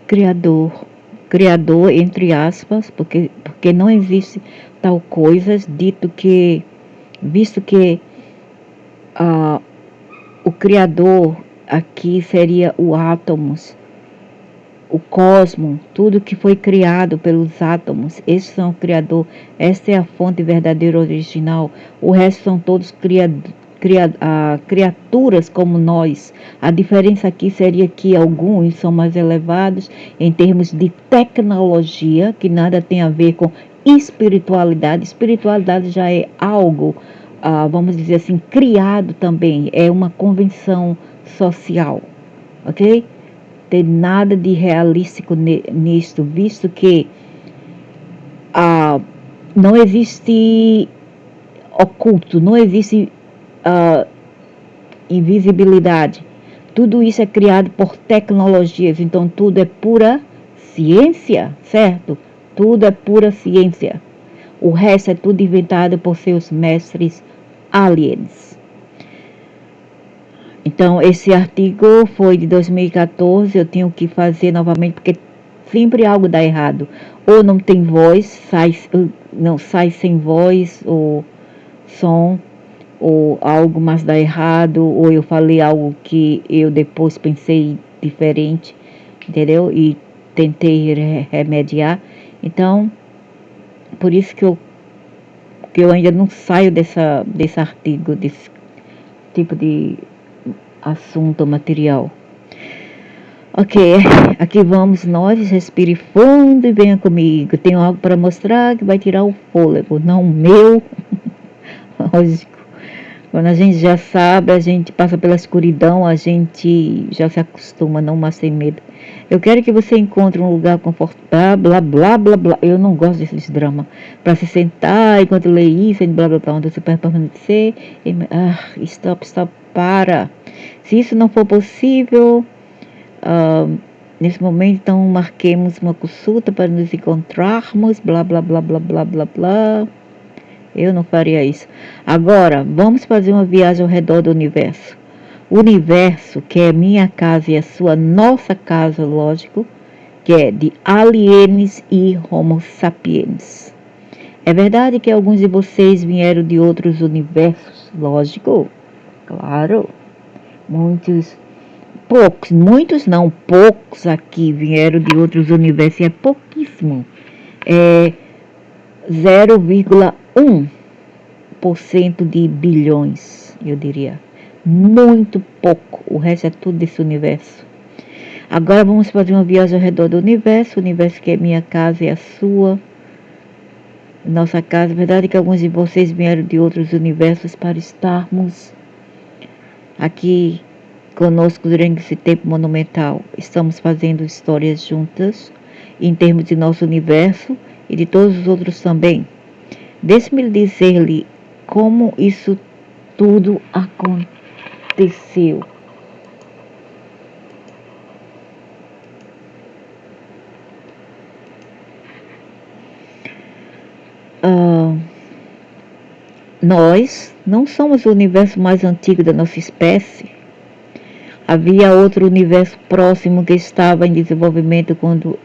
Criador, Criador entre aspas, porque não existe tal coisa, visto que ah, o Criador aqui seria o átomos, o cosmos, tudo que foi criado pelos átomos, esses são o Criador, essa é a fonte verdadeira original, o resto são todos criaturas como nós. A diferença aqui seria que alguns são mais elevados em termos de tecnologia, que nada tem a ver com espiritualidade. Espiritualidade já é algo, vamos dizer assim, criado também, é uma convenção social, ok? Tem nada de realístico nisto, visto que não existe oculto, não existe invisibilidade. Tudo isso é criado por tecnologias, então tudo é pura ciência, certo? Tudo é pura ciência. O resto é tudo inventado por seus mestres aliens. Então, esse artigo foi de 2014, eu tenho que fazer novamente, porque sempre algo dá errado. Ou não tem voz, sai sem voz, ou som, ou algo mais dá errado, ou eu falei algo que eu depois pensei diferente, entendeu? E tentei remediar. Então, por isso que eu ainda não saio desse artigo, desse tipo de assunto material. Ok, aqui vamos nós, respire fundo e venha comigo. Tenho algo para mostrar que vai tirar o fôlego, não o meu. Lógico. Quando a gente já sabe, a gente passa pela escuridão, a gente já se acostuma, não mais sem medo. Eu quero que você encontre um lugar confortável, blá, blá, blá, blá. Eu não gosto desses dramas. Para se sentar enquanto lê isso, blá, blá, blá, onde você pode permanecer. Stop, para. Se isso não for possível, nesse momento, então, marquemos uma consulta para nos encontrarmos, blá, blá, blá, blá, blá, blá, blá. Eu não faria isso. Agora, vamos fazer uma viagem ao redor do universo. O universo, que é minha casa e a sua, nossa casa, lógico, que é de aliens e homo sapiens. É verdade que alguns de vocês vieram de outros universos, lógico, claro. Poucos aqui vieram de outros universos, é pouquíssimo. É 0,1% de bilhões, eu diria. Muito pouco, o resto é tudo desse universo. Agora vamos fazer uma viagem ao redor do universo, o universo que é minha casa e a sua. Nossa casa, é verdade que alguns de vocês vieram de outros universos para estarmos aqui conosco durante esse tempo monumental. Estamos fazendo histórias juntas, em termos de nosso universo e de todos os outros também. Deixe-me dizer-lhe como isso tudo aconteceu. Nós não somos o universo mais antigo da nossa espécie. Havia outro universo próximo que estava em desenvolvimento quando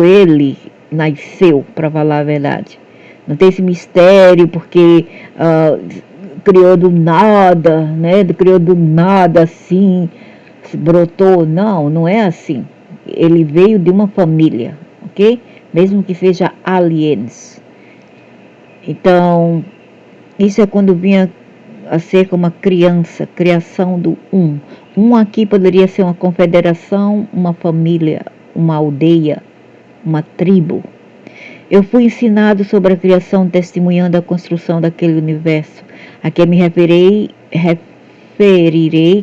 ele nasceu, para falar a verdade. Não tem esse mistério porque criou do nada, né? Criou do nada assim, brotou. Não, não é assim. Ele veio de uma família, ok? Mesmo que seja aliens. Então, isso é quando vinha a ser como uma criança, criação do um. Um aqui poderia ser uma confederação, uma família, uma aldeia, uma tribo. Eu fui ensinado sobre a criação, testemunhando a construção daquele universo, a que me referirei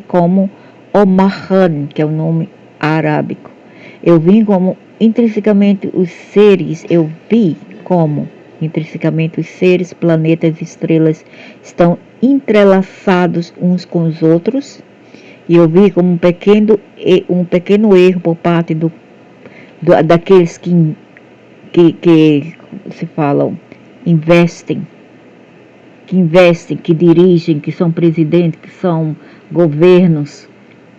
como Omahan, que é o nome arábico. Eu vi como intrinsecamente os seres, planetas e estrelas estão entrelaçados uns com os outros, e eu vi como um pequeno erro por parte daqueles que se falam, que dirigem, que são presidentes, que são governos,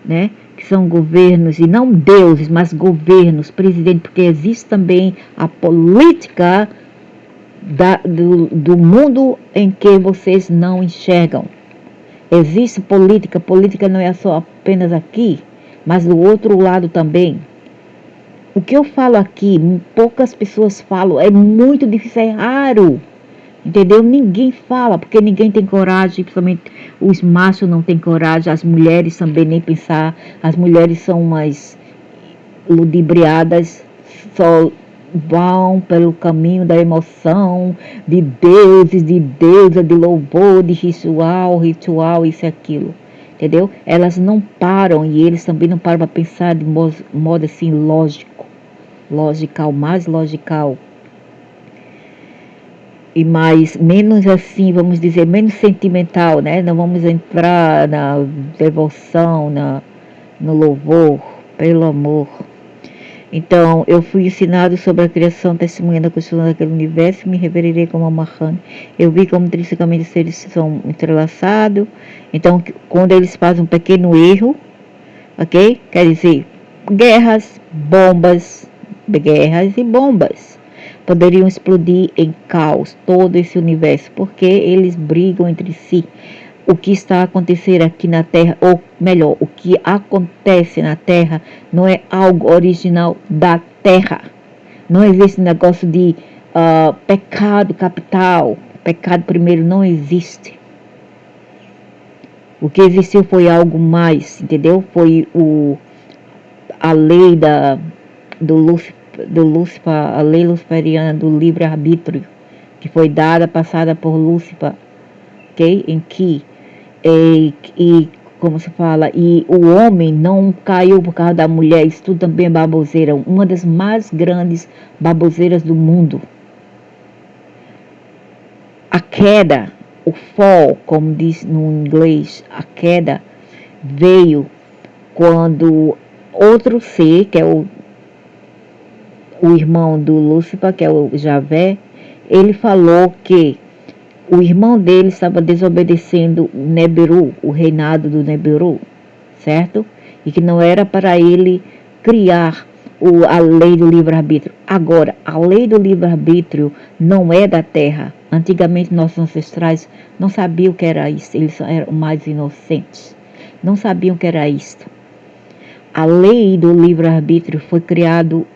né? Que que são governos, e não deuses, mas governos, presidente, porque existe também a política do mundo em que vocês não enxergam. Existe política, política não é só apenas aqui, mas do outro lado também. O que eu falo aqui, poucas pessoas falam, é muito difícil, é raro. Entendeu? Ninguém fala, porque ninguém tem coragem, principalmente os machos não têm coragem, as mulheres também nem pensar, as mulheres são mais ludibriadas, só vão pelo caminho da emoção, de deuses, de deusa, de louvor, de ritual, isso e aquilo. Entendeu? Elas não param e eles também não param para pensar de modo assim logical, mais logical. E mais, menos assim, vamos dizer, menos sentimental, né? Não vamos entrar na devoção, no louvor, pelo amor. Então, eu fui ensinado sobre a criação, testemunhando a construção daquele universo, me revererei como Mahani. Eu vi como intrinsecamente os seres são entrelaçados. Então, quando eles fazem um pequeno erro, ok? Quer dizer, guerras e bombas poderiam explodir em caos todo esse universo, porque eles brigam entre si. O que está a acontecer aqui na Terra, ou melhor, o que acontece na Terra não é algo original da Terra. Não existe negócio de pecado capital, pecado primeiro, não existe. O que existiu foi algo mais, entendeu? Foi a lei do Lúcifer, a lei luciferiana do livre-arbítrio, que foi passada por Lúcifer, ok? Em que, como se fala, e o homem não caiu por causa da mulher, isso tudo também é baboseira, uma das mais grandes baboseiras do mundo. A queda, o fall, como diz no inglês, a queda veio quando outro ser, que é o irmão do Lúcifer, que é o Javé, ele falou que o irmão dele estava desobedecendo Nebiru, o reinado do Nebiru, certo? E que não era para ele criar a lei do livre-arbítrio. Agora, a lei do livre-arbítrio não é da terra. Antigamente, nossos ancestrais não sabiam o que era isso, eles eram mais inocentes. Não sabiam o que era isto. A lei do livre-arbítrio foi criado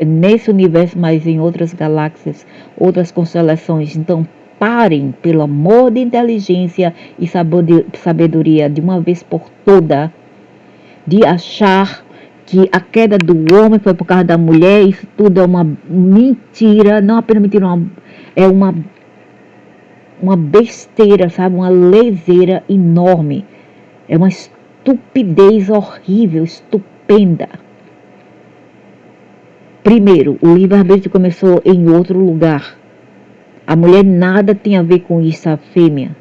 nesse universo, mas em outras galáxias, outras constelações. Então, parem, pelo amor de inteligência e sabedoria, de uma vez por toda, de achar que a queda do homem foi por causa da mulher. Isso tudo é uma mentira, não apenas mentira, é uma besteira, sabe? Uma leseira enorme. É uma estupidez horrível, estupenda. Primeiro, o livre-arbítrio começou em outro lugar. A mulher nada tem a ver com isso, a fêmea.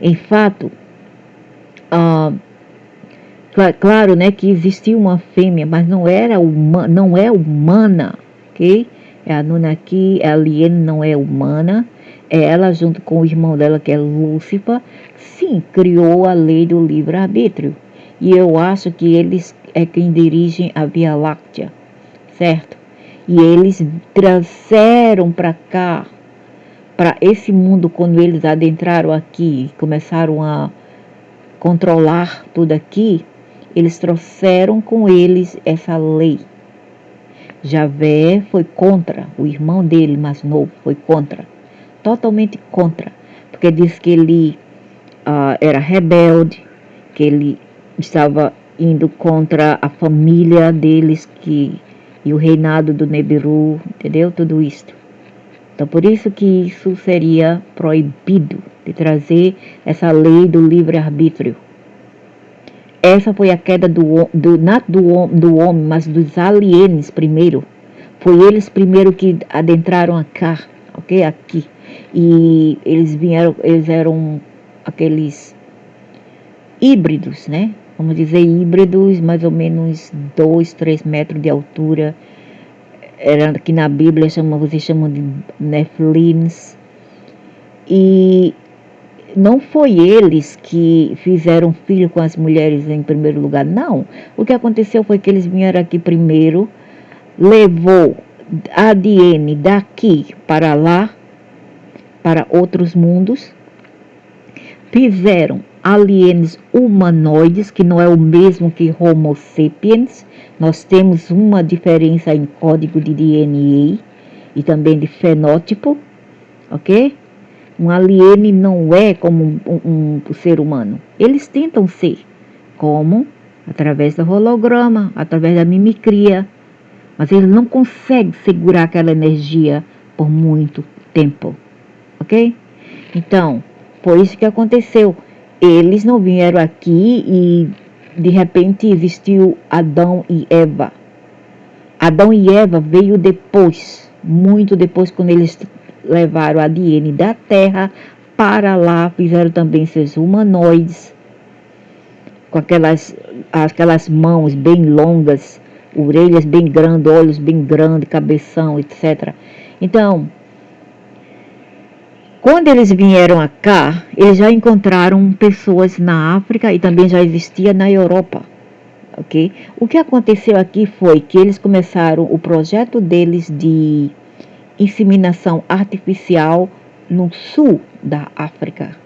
Em fato, claro, né, que existia uma fêmea, mas não é humana, ok? É a Anunnaki, a alien não é humana. É ela junto com o irmão dela, que é Lúcifer, sim, criou a lei do livre-arbítrio. E eu acho que eles é quem dirigem a Via Láctea, certo? E eles trouxeram para cá, para esse mundo, quando eles adentraram aqui, começaram a controlar tudo aqui, eles trouxeram com eles essa lei. Javé foi contra, o irmão dele mais novo foi contra, totalmente contra, porque diz que ele era rebelde, que ele estava indo contra a família deles, e o reinado do Nebiru, entendeu? Tudo isso. Então, por isso que isso seria proibido, de trazer essa lei do livre-arbítrio. Essa foi a queda do homem, mas dos aliens primeiro. Foi eles primeiro que adentraram ok? Aqui. E eles eram aqueles híbridos, né? Vamos dizer híbridos, mais ou menos 2, 3 metros de altura. Era que na Bíblia vocês chamam de Nephilims. E não foi eles que fizeram filho com as mulheres em primeiro lugar, não. O que aconteceu foi que eles vieram aqui primeiro, levou ADN daqui para lá, para outros mundos, fizeram aliens humanoides, que não é o mesmo que Homo sapiens. Nós temos uma diferença em código de DNA e também de fenótipo, ok? Um alien não é como um ser humano. Eles tentam ser, como? Através do holograma, através da mimicria, mas eles não conseguem segurar aquela energia por muito tempo, ok? Então, foi isso que aconteceu. Eles não vieram aqui e de repente existiu Adão e Eva. Adão e Eva veio depois, muito depois, quando eles levaram a ADN da Terra para lá, fizeram também seus humanoides, com aquelas mãos bem longas, orelhas bem grandes, olhos bem grandes, cabeção, etc. Então, quando eles vieram cá, eles já encontraram pessoas na África e também já existia na Europa, ok? O que aconteceu aqui foi que eles começaram o projeto deles de inseminação artificial no sul da África.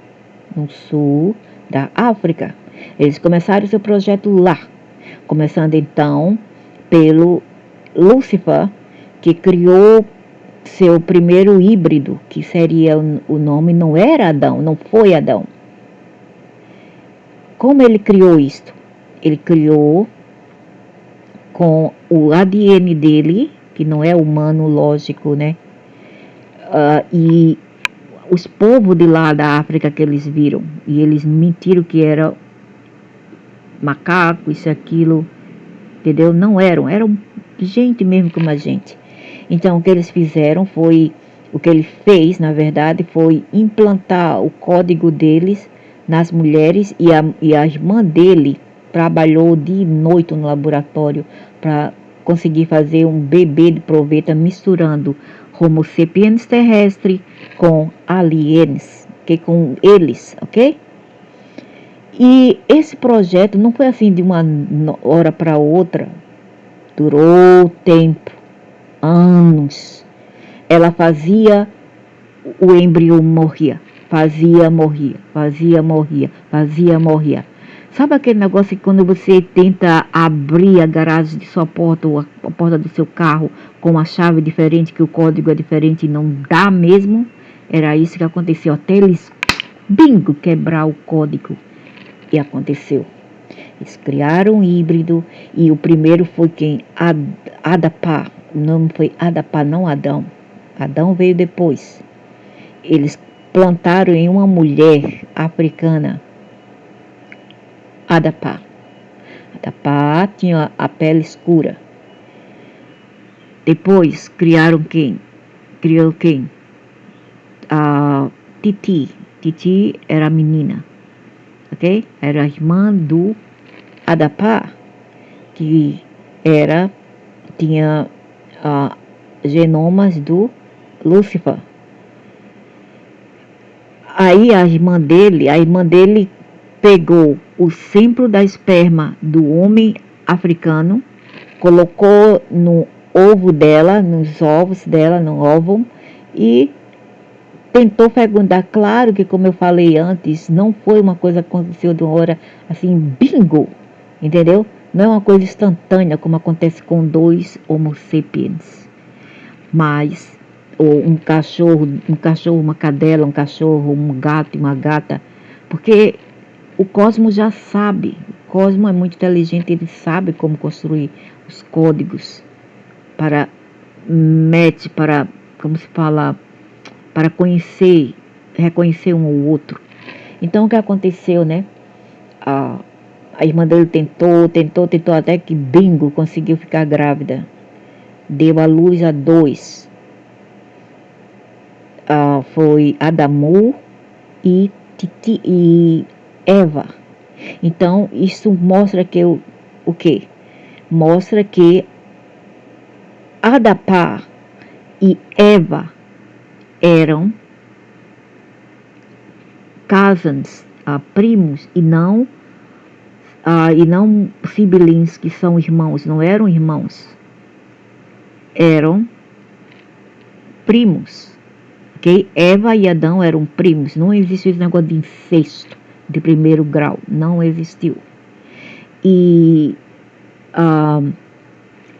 No sul da África. Eles começaram seu projeto lá, começando então pelo Lúcifer, que criou seu primeiro híbrido, que seria o nome, não era Adão, não foi Adão. Como ele criou isto? Ele criou com o ADN dele, que não é humano, lógico, né? E os povos de lá da África que eles viram, e eles mentiram que era macaco, isso e aquilo, entendeu? Não eram gente mesmo como a gente. Então, o que eles fizeram foi, o que ele fez, na verdade, foi implantar o código deles nas mulheres, e a irmã dele trabalhou de noite no laboratório para conseguir fazer um bebê de proveta misturando Homo sapiens terrestre com aliens, que com eles, ok? E esse projeto não foi assim de uma hora para outra, durou tempo, anos. Ela fazia, o embrião morria, morria. Sabe aquele negócio que quando você tenta abrir a garagem de sua porta ou a porta do seu carro com uma chave diferente, que o código é diferente e não dá mesmo? Era isso que aconteceu, até eles, bingo, quebrar o código. E aconteceu. Eles criaram um híbrido e o primeiro foi quem? Adapá. O nome foi Adapá, não Adão. Adão veio depois. Eles plantaram em uma mulher africana Adapá. Adapá tinha a pele escura. Depois criaram quem? Criou quem? A Titi. Titi era a menina. Ok? Era a irmã do Adapá, que tinha genomas do Lúcifer. Aí a irmã dele pegou o símbolo da esperma do homem africano, colocou no ovo dela, nos ovos dela, no óvulo, e tentou fecundar. Claro que, como eu falei antes, não foi uma coisa que aconteceu de uma hora assim, bingo, entendeu? Não é uma coisa instantânea como acontece com dois Homo sapiens. Mas, ou um cachorro, uma cadela, um cachorro, um gato e uma gata. Porque o cosmos já sabe. O cosmos é muito inteligente, ele sabe como construir os códigos para como se fala, para reconhecer um ou outro. Então, o que aconteceu, né? A irmã dele tentou, até que bingo, conseguiu ficar grávida. Deu à luz a 2. Foi Adamu e Eva. Então, isso mostra que o quê? Mostra que Adapá e Eva eram cousins, primos, e não siblings, que são irmãos. Não eram irmãos, eram primos. Ok? Eva e Adão eram primos. Não existe esse negócio de incesto de primeiro grau. Não existiu. E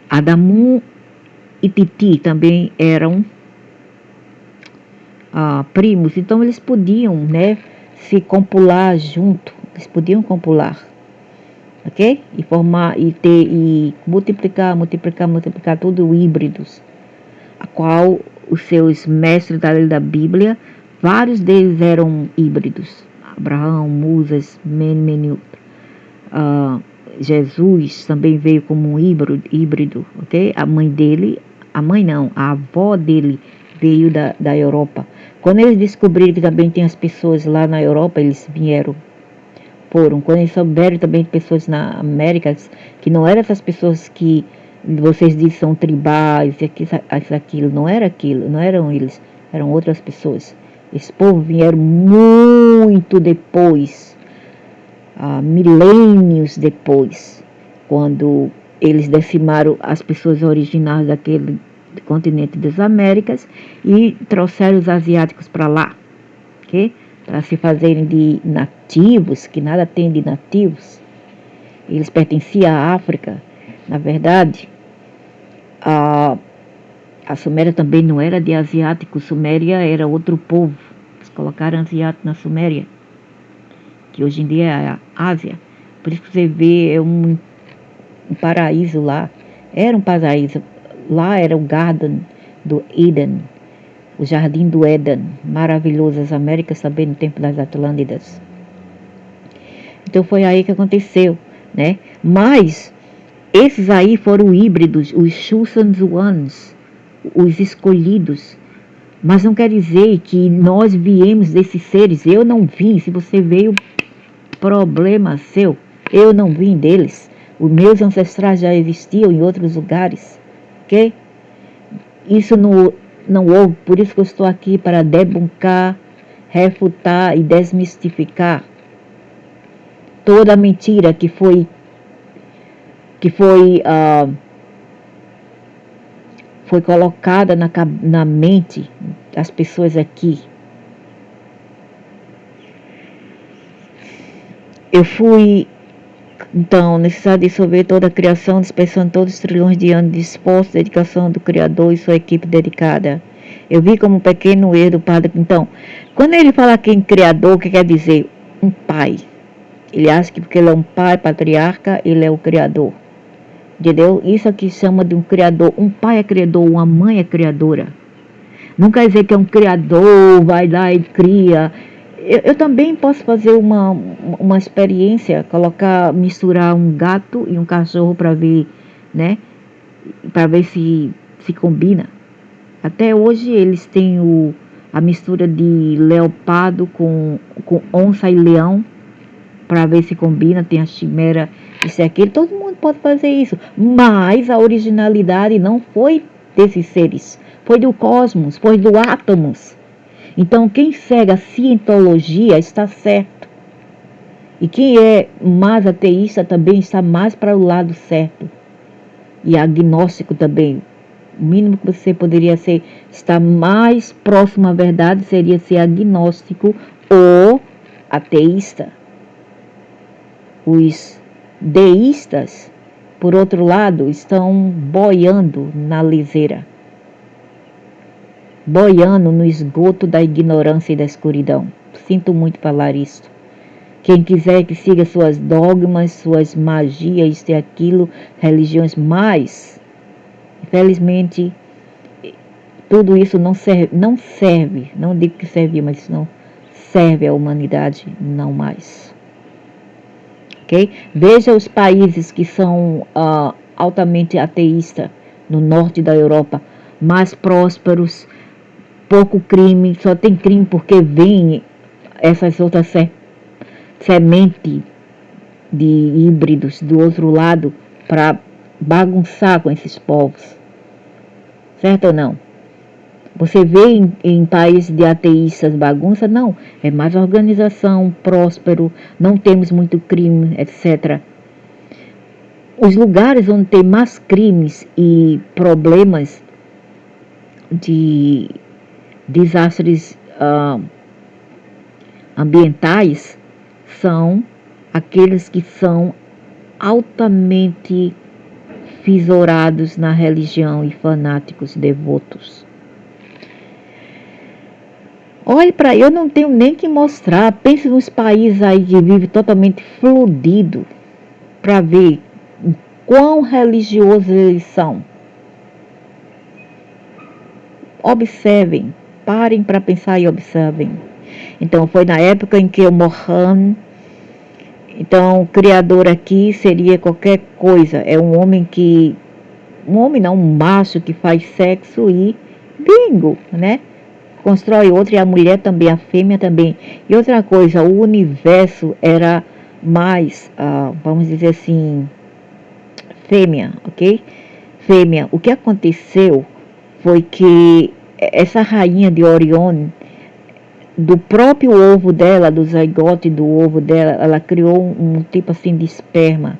Adamu e Titi também eram primos. Então eles podiam, né, se compular junto. Eles podiam compular. Ok? E formar, e multiplicar tudo híbridos. A qual os seus mestres da lei da Bíblia, vários deles eram híbridos. Abraão, Moisés, Meneu, Jesus também veio como um híbrido, ok? A avó dele veio da Europa. Quando eles descobriram que também tem as pessoas lá na Europa, eles foram. Quando eles souberam também de pessoas na América, que não eram essas pessoas que vocês dizem são tribais, aquilo, não eram eles, eram outras pessoas. Esse povo vieram muito depois, milênios depois, quando eles decimaram as pessoas originárias daquele continente das Américas e trouxeram os asiáticos para lá, ok? Para se fazerem de nativos, que nada tem de nativos. Eles pertenciam à África. Na verdade, a Suméria também não era de asiático. Suméria era outro povo. Eles colocaram asiático na Suméria, que hoje em dia é a Ásia. Por isso que você vê um paraíso lá. Era um paraíso. Lá era o Garden do Eden, o Jardim do Éden, maravilhoso. As Américas também no tempo das Atlântidas. Então foi aí que aconteceu, né? Mas esses aí foram híbridos, os chosen ones, os escolhidos. Mas não quer dizer que nós viemos desses seres. Eu não vim. Se você veio, problema seu. Eu não vim deles. Os meus ancestrais já existiam em outros lugares, ok? Isso não houve. Por isso que eu estou aqui, para debuncar, refutar e desmistificar toda a mentira que foi colocada na mente das pessoas aqui. Eu fui, então, necessário dissolver toda a criação, dispensando todos os trilhões de anos de esforço, dedicação do Criador e sua equipe dedicada. Eu vi como um pequeno erro do Padre. Então, quando ele fala aqui em Criador, o que quer dizer? Um pai. Ele acha que porque ele é um pai patriarca, ele é o Criador. Entendeu? Isso aqui chama de um Criador. Um pai é criador, uma mãe é criadora. Não quer dizer que é um criador, vai lá e cria. Eu também posso fazer uma experiência, misturar um gato e um cachorro para ver, né? Para ver se combina. Até hoje eles têm a mistura de leopardo com onça e leão, para ver se combina. Tem a chimera, isso e aquilo. Todo mundo pode fazer isso. Mas a originalidade não foi desses seres. Foi do cosmos, foi do átomos. Então, quem segue a cientologia está certo. E quem é mais ateísta também está mais para o lado certo. E agnóstico também. O mínimo que você poderia estar mais próximo à verdade seria ser agnóstico ou ateísta. Os deístas, por outro lado, estão boiando na liseira. Boiando no esgoto da ignorância e da escuridão. Sinto muito falar isso. Quem quiser que siga suas dogmas, suas magias, isto e aquilo, religiões, mas, infelizmente, tudo isso não serve, não digo que servia, mas não serve à humanidade, não mais. Okay? Veja os países que são altamente ateístas no norte da Europa, mais prósperos, pouco crime, só tem crime porque vem essas outras sementes de híbridos do outro lado para bagunçar com esses povos. Certo ou não? Você vê em países de ateístas bagunça? Não, é mais organização, próspero, não temos muito crime, etc. Os lugares onde tem mais crimes e problemas de desastres ambientais são aqueles que são altamente fisurados na religião e fanáticos devotos. Olhe para eu não tenho nem que mostrar. Pense nos países aí que vivem totalmente fludido para ver quão religiosos eles são. Observem, parem para pensar e observem. Então foi na época em que o Mohammed, então o criador aqui seria qualquer coisa, é um homem não, um macho que faz sexo e bingo, né? Constrói outra e a mulher também, a fêmea também. E outra coisa, o universo era mais, vamos dizer assim, fêmea, ok? Fêmea. O que aconteceu foi que essa rainha de Orion, do próprio ovo dela, do zigote do ovo dela, ela criou um tipo assim de esperma.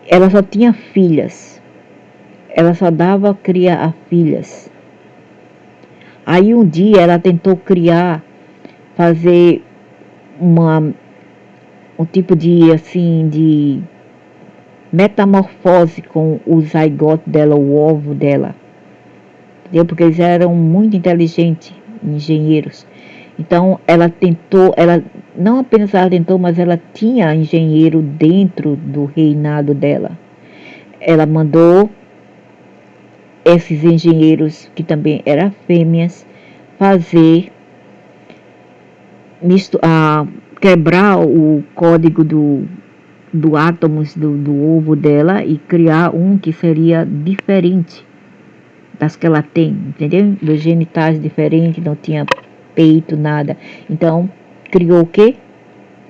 Ela só tinha filhas. Ela só dava cria a filhas. Aí um dia ela tentou fazer um tipo de assim de metamorfose com o zigote dela, o ovo dela, entendeu? Porque eles eram muito inteligentes, engenheiros. Então ela não apenas ela tentou, mas ela tinha engenheiro dentro do reinado dela. Ela mandou esses engenheiros, que também eram fêmeas, fazer quebrar o código do átomos do ovo dela e criar um que seria diferente das que ela tem, entendeu? Dos genitais diferentes, não tinha peito, nada. Então, criou o quê?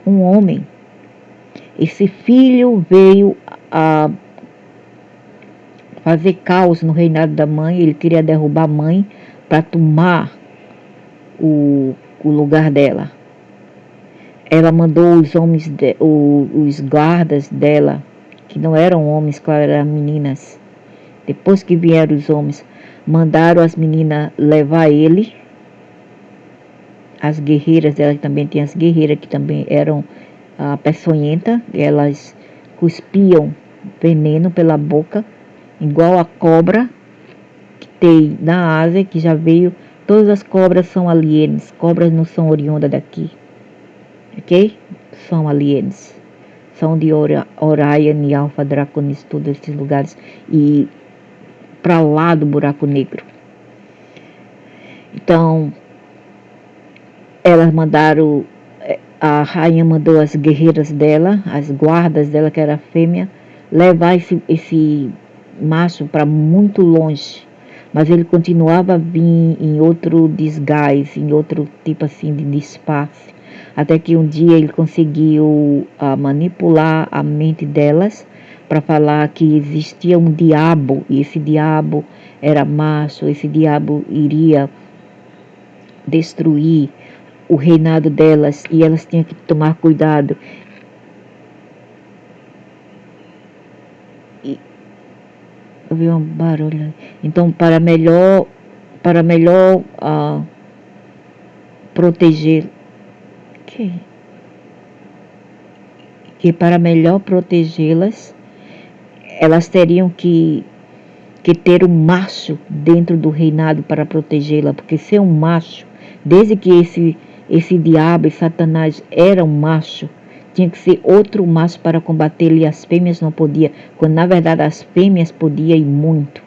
Um homem. Esse filho veio a fazer caos no reinado da mãe, ele queria derrubar a mãe para tomar o lugar dela. Ela mandou os homens, os guardas dela, que não eram homens, claro, eram meninas. Depois que vieram os homens, mandaram as meninas levar ele. As guerreiras dela, que também tinha as guerreiras que também eram peçonhentas, elas cuspiam veneno pela boca, igual a cobra que tem na Ásia, que já veio. Todas as cobras são alienes, cobras não são oriundas daqui, ok? São alienes, são de Orion e Alpha Draconis, todos esses lugares, e para lá do buraco negro. Então, elas mandaram, a rainha mandou as guerreiras dela, as guardas dela, que era fêmea, levar esse macho para muito longe. Mas ele continuava a vir em outro desgaste, em outro tipo assim de disfarce. Até que um dia ele conseguiu manipular a mente delas para falar que existia um diabo, e esse diabo era macho, esse diabo iria destruir o reinado delas e elas tinham que tomar cuidado. E eu vi um barulho. Então, para melhor proteger, que para melhor protegê-las, elas teriam que ter um macho dentro do reinado para protegê-la, porque ser um macho, desde que esse diabo e Satanás era um macho, tinha que ser outro macho para combater e as fêmeas não podiam, quando na verdade as fêmeas podiam ir muito,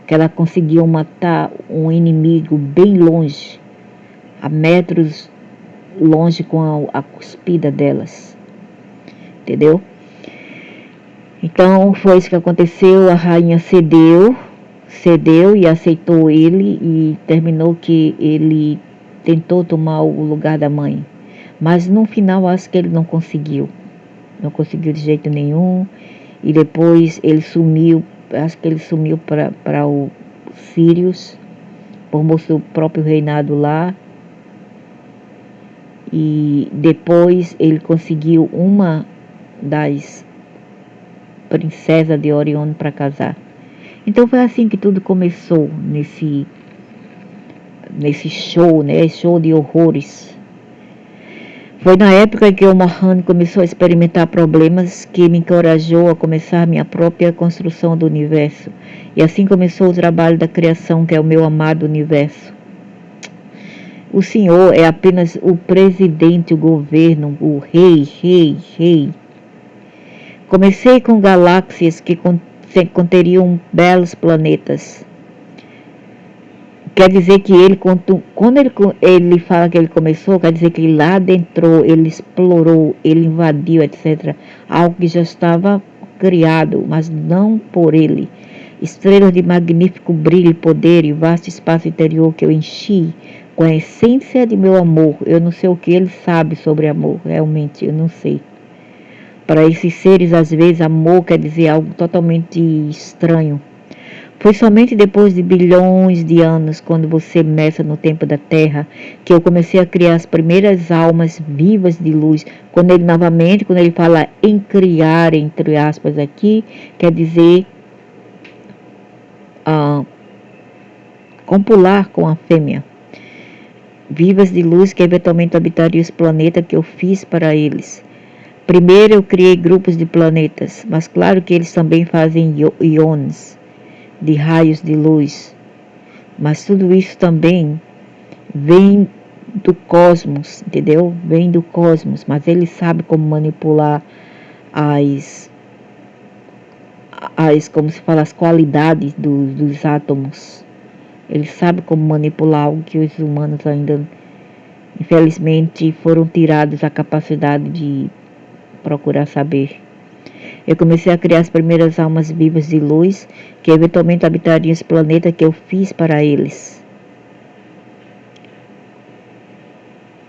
que elas conseguiam matar um inimigo bem longe, a metros longe com a cuspida delas, entendeu? Então foi isso que aconteceu, a rainha cedeu e aceitou ele e terminou que ele tentou tomar o lugar da mãe. Mas no final acho que ele não conseguiu de jeito nenhum, e depois ele sumiu, acho que ele sumiu para o Sirius, formou seu próprio reinado lá. E depois ele conseguiu uma das princesas de Orion para casar. Então foi assim que tudo começou nesse show, né? Show de horrores. Foi na época que o Mohan começou a experimentar problemas que me encorajou a começar minha própria construção do universo. E assim começou o trabalho da criação, que é o meu amado universo. O Senhor é apenas o presidente, o governo, o rei. Comecei com galáxias que conteriam belos planetas. Quer dizer que ele, quando ele fala que ele começou, quer dizer que ele lá adentrou, ele explorou, ele invadiu, etc. Algo que já estava criado, mas não por ele. Estrelas de magnífico brilho, poder e vasto espaço interior que eu enchi com a essência de meu amor. Eu não sei o que ele sabe sobre amor, realmente, eu não sei. Para esses seres, às vezes, amor quer dizer algo totalmente estranho. Foi somente depois de bilhões de anos, quando você meça no tempo da Terra, que eu comecei a criar as primeiras almas vivas de luz. Quando ele fala em criar, entre aspas aqui, quer dizer copular com a fêmea. Vivas de luz que eventualmente habitariam esse planeta que eu fiz para eles. Primeiro eu criei grupos de planetas, mas claro que eles também fazem íons de raios de luz, mas tudo isso também vem do cosmos, entendeu? Vem do cosmos, mas ele sabe como manipular como se fala, as qualidades dos átomos. Ele sabe como manipular algo que os humanos ainda, infelizmente, foram tirados a capacidade de procurar saber. Eu comecei a criar as primeiras almas vivas de luz que eventualmente habitariam esse planeta que eu fiz para eles.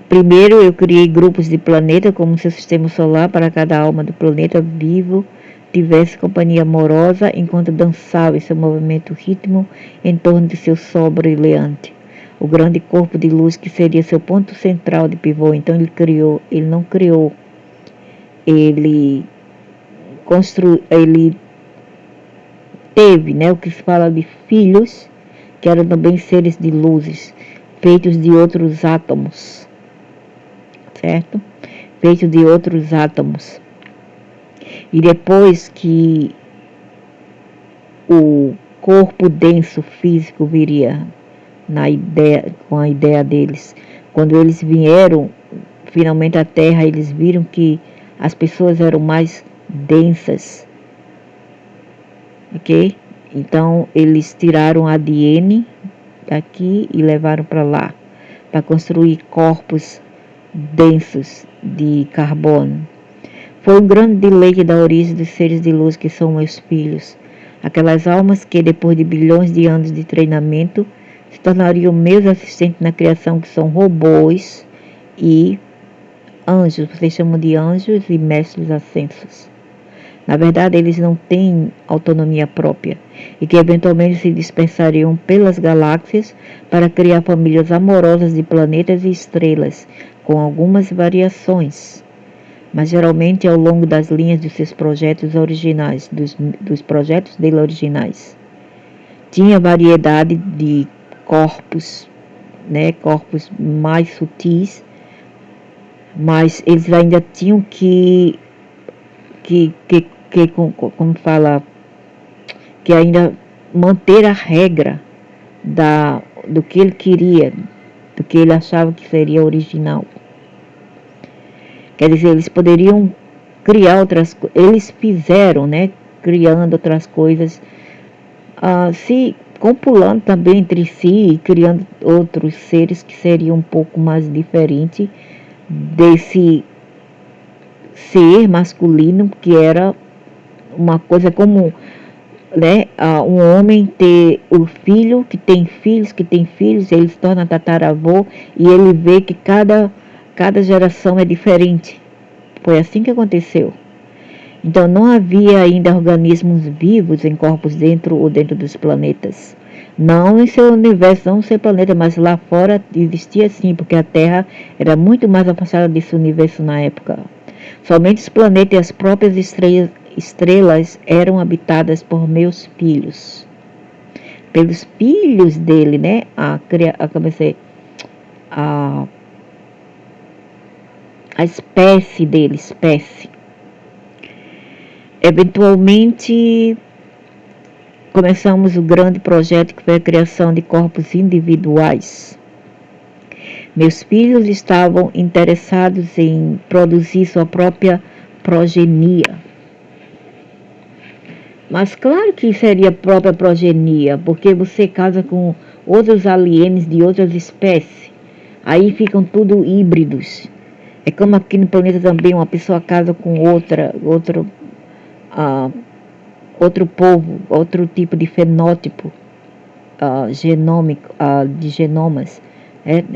Primeiro eu criei grupos de planetas como seu sistema solar para cada alma do planeta vivo tivesse companhia amorosa enquanto dançava em seu movimento ritmo em torno de seu sol brilhante. O grande corpo de luz que seria seu ponto central de pivô. Então ele não criou, ele teve, né, o que se fala de filhos, que eram também seres de luzes, feitos de outros átomos, certo? Feitos de outros átomos. E depois que o corpo denso físico viria com a ideia deles, quando eles vieram finalmente à Terra, eles viram que as pessoas eram mais densas, ok? Então eles tiraram ADN daqui e levaram para lá, para construir corpos densos de carbono. Foi um grande deleite da origem dos seres de luz que são meus filhos, aquelas almas que depois de bilhões de anos de treinamento se tornariam meus assistentes na criação, que são robôs e anjos. Vocês chamam de anjos e mestres ascensos. Na verdade, eles não têm autonomia própria e que eventualmente se dispersariam pelas galáxias para criar famílias amorosas de planetas e estrelas, com algumas variações, mas geralmente ao longo das linhas de seus projetos originais, dos projetos dele originais. Tinha variedade de corpos, né, corpos mais sutis, mas eles ainda tinham como fala, que ainda manter a regra do que ele queria, do que ele achava que seria original. Quer dizer, eles poderiam criar outras coisas, eles fizeram, né, criando outras coisas, se copulando também entre si e criando outros seres que seriam um pouco mais diferentes desse ser masculino, que era uma coisa comum, né? Um homem ter o filho, que tem filhos, ele se torna tataravô e ele vê que cada geração é diferente. Foi assim que aconteceu. Então não havia ainda organismos vivos em corpos dentro dos planetas. Não em seu universo, não no seu planeta, mas lá fora existia sim, porque a Terra era muito mais afastada desse universo na época. Somente os planetas e as próprias estrelas eram habitadas por meus filhos. Pelos filhos dele, né? A espécie dele, espécie. Eventualmente, começamos o grande projeto que foi a criação de corpos individuais. Meus filhos estavam interessados em produzir sua própria progenia. Mas claro que seria própria progenia, porque você casa com outros aliens de outras espécies. Aí ficam tudo híbridos. É como aqui no planeta também, uma pessoa casa com outro povo, outro tipo de fenótipo genômico, de genomas,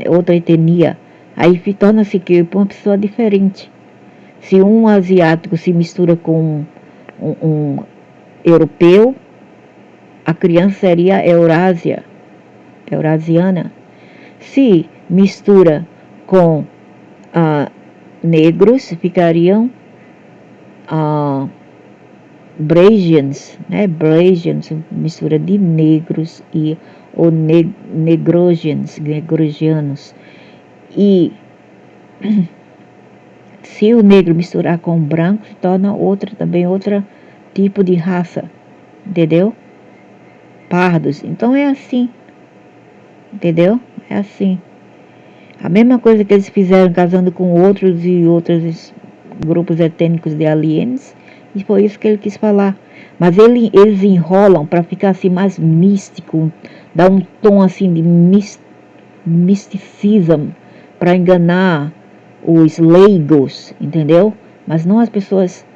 outra etnia. Aí torna-se que uma pessoa diferente. Se um asiático se mistura com um europeu, a criança seria eurasiana. Se mistura com negros, ficariam Brasians, né? Brasians, mistura de negros ou negrogianos. E se o negro misturar com o branco, se torna outro tipo de raça, entendeu? Pardos. Então é assim, entendeu? É assim. A mesma coisa que eles fizeram casando com outros grupos étnicos de aliens, e foi isso que ele quis falar. Mas eles enrolam para ficar assim mais místico, dar um tom assim de misticism, para enganar os leigos, entendeu? Mas não as pessoas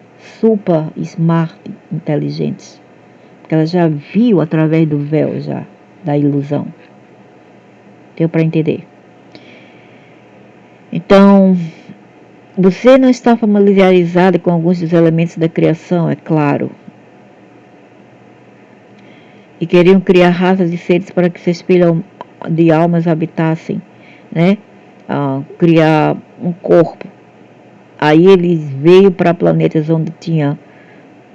super smart, inteligentes. Porque ela já viu através do véu, já, da ilusão. Deu para entender? Então, você não está familiarizado com alguns dos elementos da criação, é claro. E queriam criar raças de seres para que seus filhos de almas habitassem, né? Criar um corpo. Aí eles veio para planetas onde tinha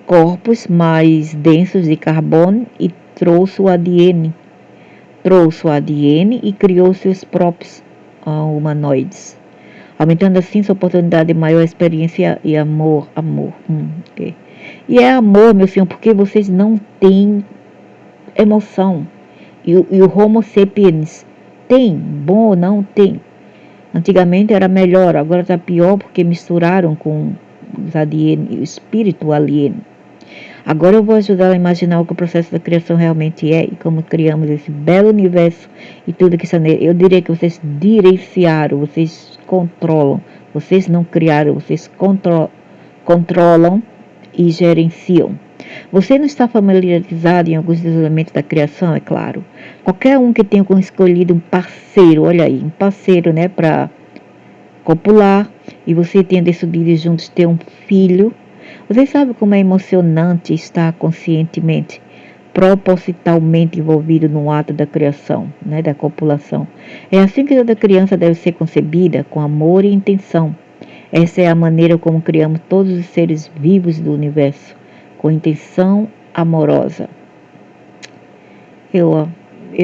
corpos mais densos de carbono e trouxe o ADN. E criou seus próprios humanoides, aumentando assim sua oportunidade de maior experiência e amor. Okay. E é amor, meu senhor, porque vocês não têm emoção. E o Homo sapiens tem, bom ou não tem. Antigamente era melhor, agora está pior porque misturaram com os ADN, o espírito alien. Agora eu vou ajudar a imaginar o que o processo da criação realmente é e como criamos esse belo universo e tudo que está nele. Eu diria que vocês direcionaram, vocês controlam. Vocês não criaram, vocês controlam e gerenciam. Você não está familiarizado em alguns dos elementos da criação, é claro. Qualquer um que tenha escolhido um parceiro, olha aí, um parceiro, né, para copular, e você tenha decidido juntos ter um filho. Você sabe como é emocionante estar conscientemente, propositalmente envolvido no ato da criação, né, da copulação. É assim que toda criança deve ser concebida, com amor e intenção. Essa é a maneira como criamos todos os seres vivos do universo, com intenção amorosa. Eu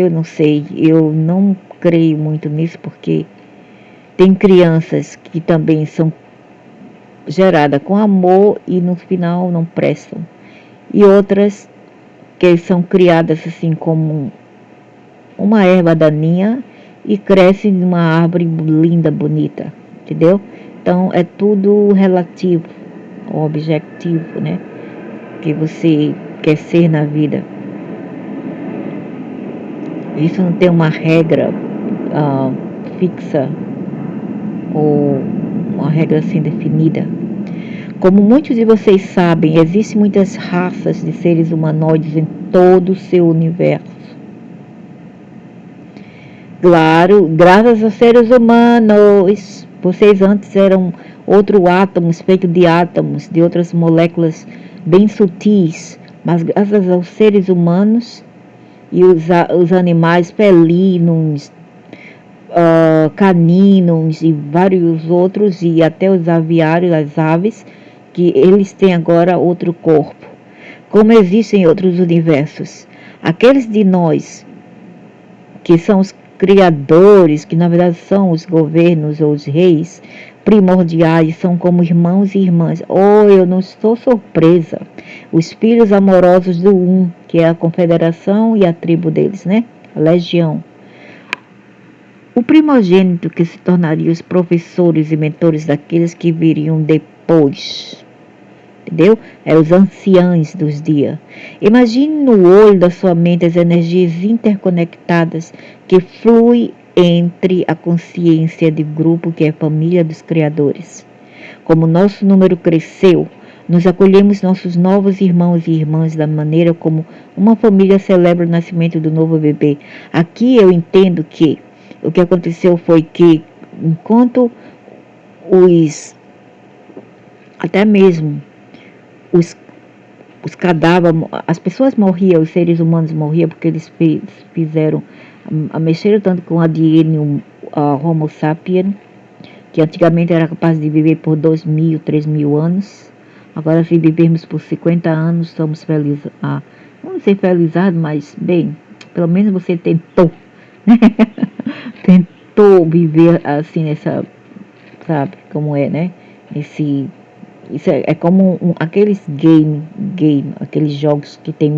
não sei, eu não creio muito nisso, porque tem crianças que também são geradas com amor e no final não prestam. E outras que são criadas assim como uma erva daninha e crescem numa árvore linda, bonita, entendeu? Então é tudo relativo, objetivo, né? Que você quer ser na vida. Isso não tem uma regra fixa ou uma regra assim definida. Como muitos de vocês sabem, existem muitas raças de seres humanoides em todo o seu universo. Claro, graças aos seres humanos, vocês antes eram outro átomos, feito de átomos, de outras moléculas bem sutis, mas graças aos seres humanos e os animais felinos, caninos e vários outros, e até os aviários, as aves, que eles têm agora outro corpo. Como existem outros universos. Aqueles de nós, que são os criadores, que na verdade são os governos ou os reis primordiais, são como irmãos e irmãs. Oh, eu não estou surpresa. Os filhos amorosos do que é a confederação e a tribo deles, né? A legião. O primogênito que se tornaria os professores e mentores daqueles que viriam depois. Entendeu? É os anciãos dos dias. Imagine no olho da sua mente as energias interconectadas que fluem entre a consciência de grupo que é a família dos criadores. Como nosso número cresceu, nos acolhemos nossos novos irmãos e irmãs da maneira como uma família celebra o nascimento do novo bebê. Aqui eu entendo que o que aconteceu foi que enquanto até mesmo os cadáveres, as pessoas morriam, os seres humanos morriam porque eles fizeram, mexeram tanto com a DNA, a Homo sapiens, que antigamente era capaz de viver por 2.000, 3.000 anos. Agora, se vivermos por 50 anos, estamos felizes. Não sei felizardos, mas, bem, pelo menos você tentou, né? Tentou viver assim nessa, sabe como é, né? Isso é como aqueles aqueles jogos que tem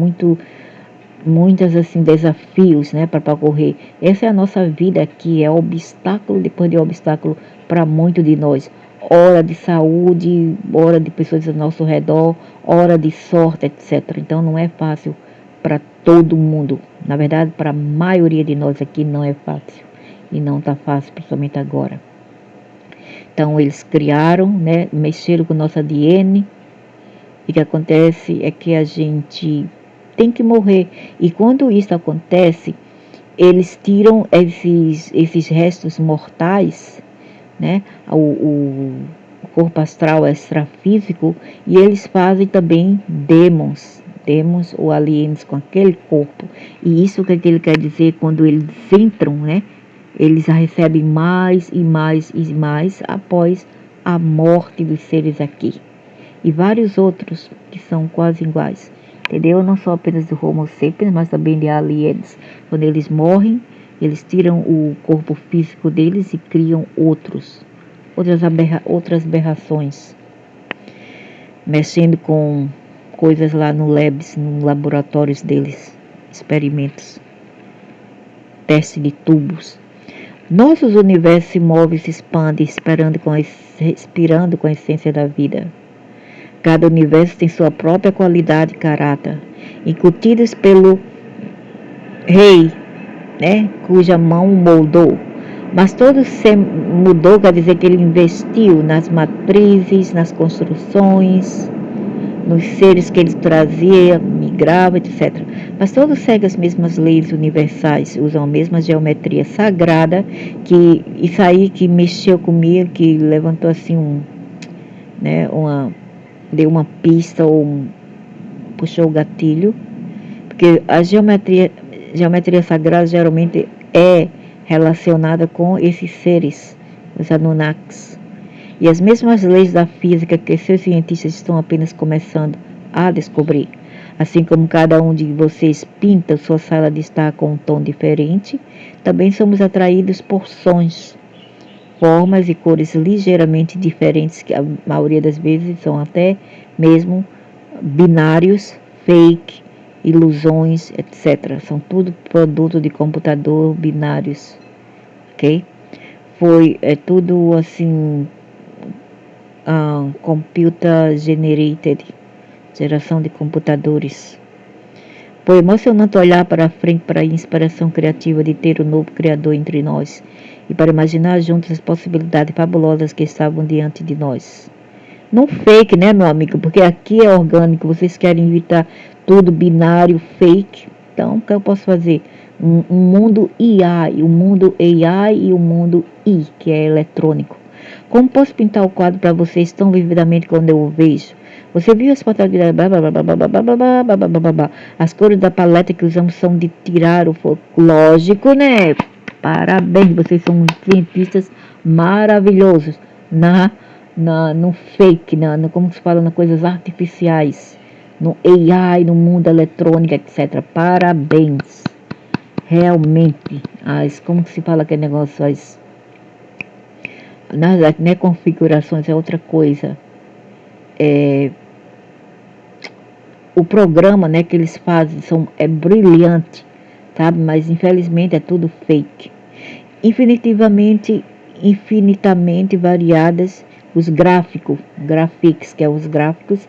muitas assim desafios, né, para correr. Essa é a nossa vida aqui, é obstáculo depois de obstáculo para muito de nós. Hora de saúde, hora de pessoas ao nosso redor, hora de sorte, etc. Então não é fácil para todo mundo. Na verdade, para a maioria de nós aqui não é fácil. E não está fácil, principalmente agora. Então eles criaram, né, mexeram com nossa ADN. E o que acontece é que a gente tem que morrer. E quando isso acontece, eles tiram esses restos mortais, né, o corpo astral extrafísico, e eles fazem também demons ou aliens com aquele corpo. E isso que ele quer dizer, quando eles entram, né, eles recebem mais e mais e mais após a morte dos seres aqui. E vários outros que são quase iguais. Entendeu? Não só apenas do Homo sapiens, mas também de aliens. Quando eles morrem, eles tiram o corpo físico deles e criam outras aberrações. Mexendo com coisas lá no labs, nos laboratórios deles. Experimentos. Teste de tubos. Nossos universos se movem, se expandem, respirando com a essência da vida. Cada universo tem sua própria qualidade e caráter, incutidos pelo rei, né, cuja mão moldou. Mas todo se mudou, quer dizer que ele investiu nas matrizes, nas construções, nos seres que ele trazia, migrava, etc. Mas todos seguem as mesmas leis universais, usam a mesma geometria sagrada, isso aí que mexeu comigo, que levantou assim deu uma pista ou puxou o gatilho, porque a geometria sagrada geralmente é relacionada com esses seres, os Anunnakis. E as mesmas leis da física que seus cientistas estão apenas começando a descobrir. Assim como cada um de vocês pinta sua sala de estar com um tom diferente, também somos atraídos por sons, formas e cores ligeiramente diferentes, que a maioria das vezes são até mesmo binários, fake, ilusões, etc. São tudo produto de computador, binários, ok? É tudo assim, computer generated, geração de computadores. Foi emocionante olhar para frente para a inspiração criativa de ter um novo criador entre nós e para imaginar juntos as possibilidades fabulosas que estavam diante de nós. Não fake, né, meu amigo? Porque aqui é orgânico, vocês querem evitar tudo binário, fake. Então, o que eu posso fazer? Um mundo AI, um mundo AI e um mundo I, que é eletrônico. Como posso pintar o quadro para vocês tão vividamente quando eu o vejo? Você viu as fotografias? As cores da paleta que usamos são de tirar o fogo. Lógico, né? Parabéns, vocês são cientistas maravilhosos no fake, como se fala, nas coisas artificiais, no AI, no mundo eletrônico, etc. Parabéns. Realmente, como se fala aquele negócio, na verdade, não é configurações, é outra coisa. O programa, né, que eles fazem é brilhante, sabe? Mas infelizmente é tudo fake. Infinitamente variadas os graphics, que é os gráficos,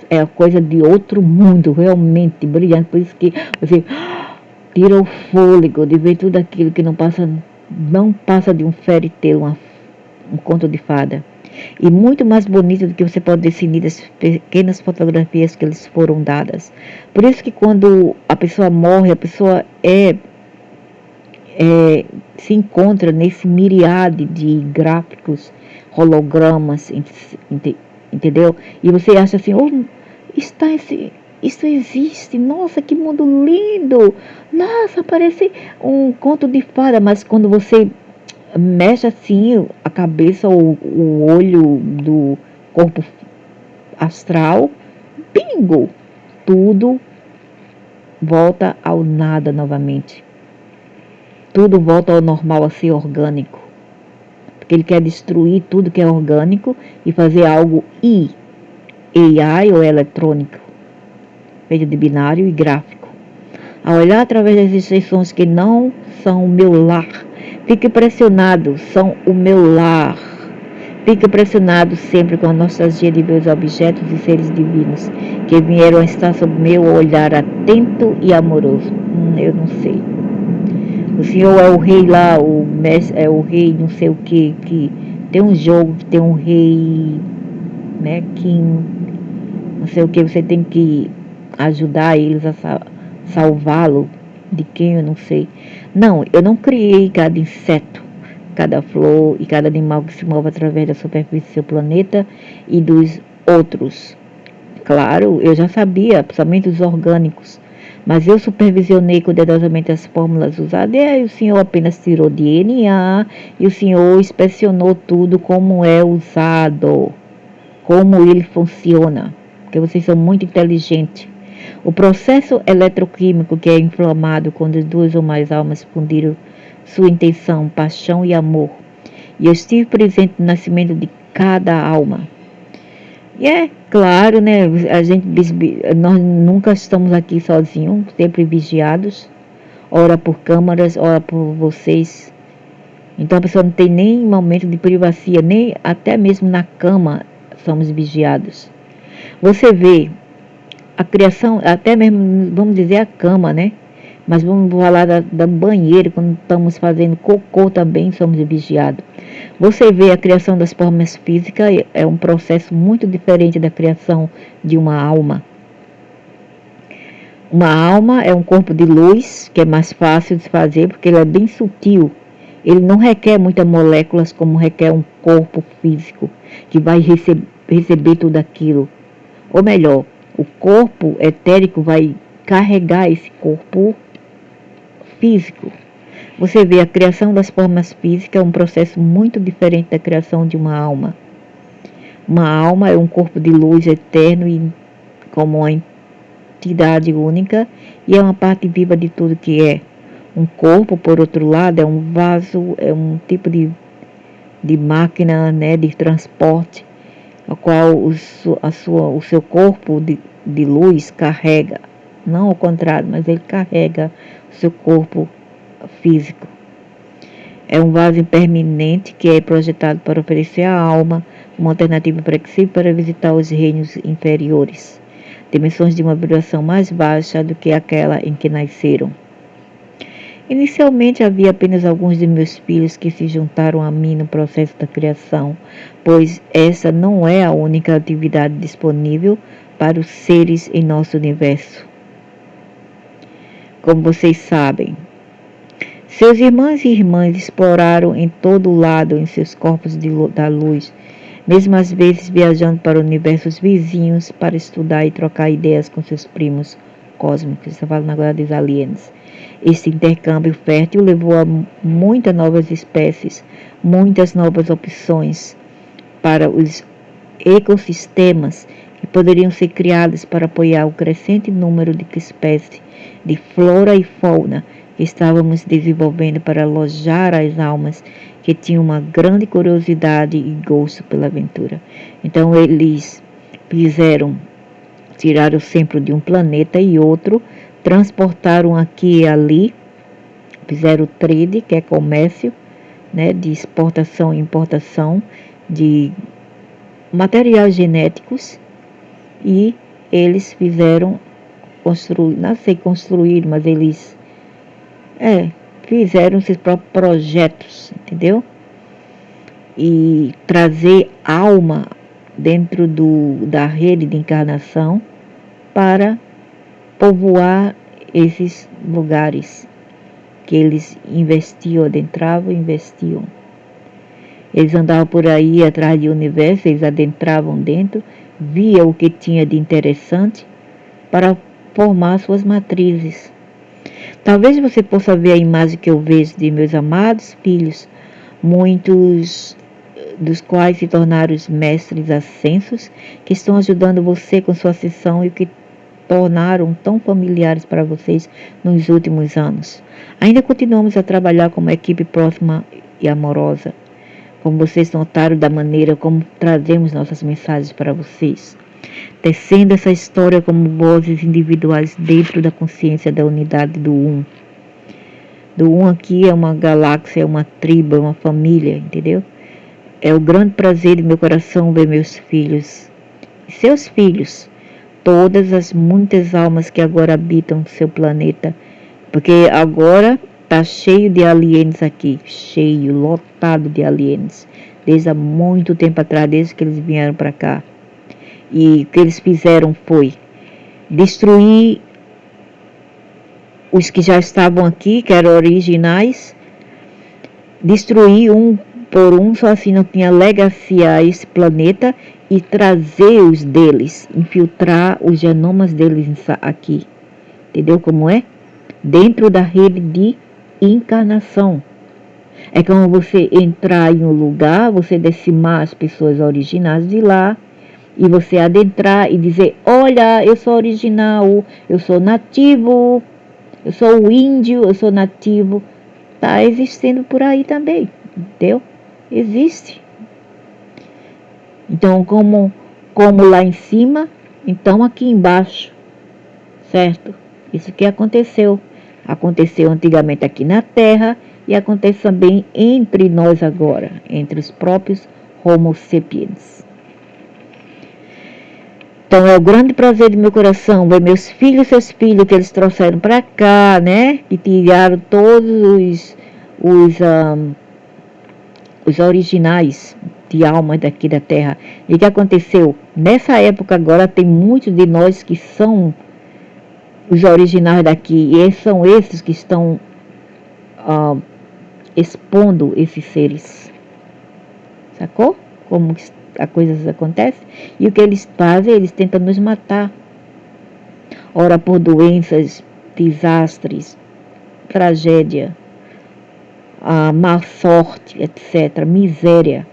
é coisa de outro mundo, realmente brilhante. Por isso que você tira o fôlego de ver tudo aquilo que não passa de um fairy tale, um conto de fada. E muito mais bonito do que você pode definir das pequenas fotografias que eles foram dadas. Por isso que quando a pessoa morre, a pessoa se encontra nesse miriade de gráficos, hologramas, entendeu? E você acha assim, isso existe, nossa, que mundo lindo, nossa, parece um conto de fada, mas quando você mexe assim a cabeça ou o olho do corpo astral, bingo, tudo volta ao nada novamente. Tudo volta ao normal, a ser orgânico. Porque ele quer destruir tudo que é orgânico e fazer algo AI ou eletrônico, feito de binário e gráfico. Ao olhar através das extensões que não são o meu lar, fique impressionado, são o meu lar. Fique impressionado sempre com a nostalgia de ver os objetos e seres divinos que vieram estar sob meu olhar atento e amoroso. Eu não sei. O senhor é o rei lá, o mestre é o rei não sei o que tem um jogo que tem um rei, né, King, não sei o que, você tem que ajudar eles a salvá-lo de quem eu não sei. Não, eu não criei cada inseto, cada flor e cada animal que se move através da superfície do seu planeta e dos outros. Claro, eu já sabia, principalmente os orgânicos, mas eu supervisionei cuidadosamente as fórmulas usadas e aí o senhor apenas tirou DNA e o senhor inspecionou tudo como é usado, como ele funciona, porque vocês são muito inteligentes. O processo eletroquímico que é inflamado quando duas ou mais almas fundiram sua intenção, paixão e amor. E eu estive presente no nascimento de cada alma. E é claro, né? Nós nunca estamos aqui sozinhos, sempre vigiados, ora por câmaras, ora por vocês. Então a pessoa não tem nem momento de privacia, nem até mesmo na cama somos vigiados. Você vê a criação, até mesmo, vamos dizer, a cama, né? Mas vamos falar da banheira, quando estamos fazendo cocô também somos vigiados. Você vê a criação das formas físicas, é um processo muito diferente da criação de uma alma. Uma alma é um corpo de luz, que é mais fácil de fazer, porque ele é bem sutil. Ele não requer muitas moléculas como requer um corpo físico, que vai receber tudo aquilo. Ou melhor, o corpo etérico vai carregar esse corpo físico. Você vê a criação das formas físicas é um processo muito diferente da criação de uma alma. Uma alma é um corpo de luz eterno e como uma entidade única e é uma parte viva de tudo que é. Um corpo, por outro lado, é um vaso, é um tipo de máquina, né, de transporte, a qual o seu corpo de luz carrega. Não ao contrário, mas ele carrega o seu corpo físico. É um vaso impermanente que é projetado para oferecer à alma uma alternativa flexível para visitar os reinos inferiores, dimensões de uma vibração mais baixa do que aquela em que nasceram. Inicialmente havia apenas alguns de meus filhos que se juntaram a mim no processo da criação, pois essa não é a única atividade disponível para os seres em nosso universo. Como vocês sabem, Seus irmãos e irmãs exploraram em todo lado em seus corpos da luz, mesmo às vezes viajando para universos vizinhos para estudar e trocar ideias com seus primos cósmicos. Está falando agora dos aliens. Este intercâmbio fértil levou a muitas novas espécies, muitas novas opções para os ecossistemas que poderiam ser criados para apoiar o crescente número de espécies de flora e fauna que estávamos desenvolvendo para alojar as almas que tinham uma grande curiosidade e gosto pela aventura. Então eles tiraram sempre de um planeta e outro, transportaram aqui e ali, fizeram trade, que é comércio, né, de exportação e importação de materiais genéticos, e eles fizeram construir, não sei construir, mas eles fizeram seus próprios projetos, entendeu? E trazer alma dentro da rede de encarnação para povoar esses lugares que eles adentravam e investiam. Eles andavam por aí atrás do universo, eles adentravam dentro, via o que tinha de interessante para formar suas matrizes. Talvez você possa ver a imagem que eu vejo de meus amados filhos, muitos dos quais se tornaram os mestres ascensos, que estão ajudando você com sua ascensão e que tornaram tão familiares para vocês nos últimos anos. Ainda continuamos a trabalhar como equipe próxima e amorosa, como vocês notaram da maneira como trazemos nossas mensagens para vocês, tecendo essa história como vozes individuais dentro da consciência da unidade do Um. Do Um aqui é uma galáxia, é uma tribo, é uma família, entendeu? É o grande prazer do meu coração ver meus filhos e seus filhos, todas as muitas almas que agora habitam seu planeta, porque agora está cheio de aliens aqui, cheio, lotado de aliens, desde há muito tempo atrás, desde que eles vieram para cá. E o que eles fizeram foi destruir os que já estavam aqui, que eram originais, destruir um por um, só assim não tinha legacy a esse planeta, e trazer os deles, infiltrar os genomas deles aqui. Entendeu como é? Dentro da rede de encarnação. É como você entrar em um lugar, você decimar as pessoas originais de lá, e você adentrar e dizer, olha, eu sou original, eu sou nativo, eu sou o índio, eu sou nativo. Está existindo por aí também, entendeu? Existe. Então, como lá em cima, então aqui embaixo, certo? Isso que aconteceu. Aconteceu antigamente aqui na Terra e acontece também entre nós agora, entre os próprios Homo sapiens. Então é o grande prazer do meu coração ver meus filhos e seus filhos que eles trouxeram para cá, né? E tiraram todos os originais de almas daqui da Terra. E o que aconteceu? Nessa época agora tem muitos de nós que são os originais daqui, e são esses que estão expondo esses seres. Sacou? Como a coisa acontece? E o que eles fazem? Eles tentam nos matar. Ora por doenças, desastres, tragédia, má sorte, etc. Miséria.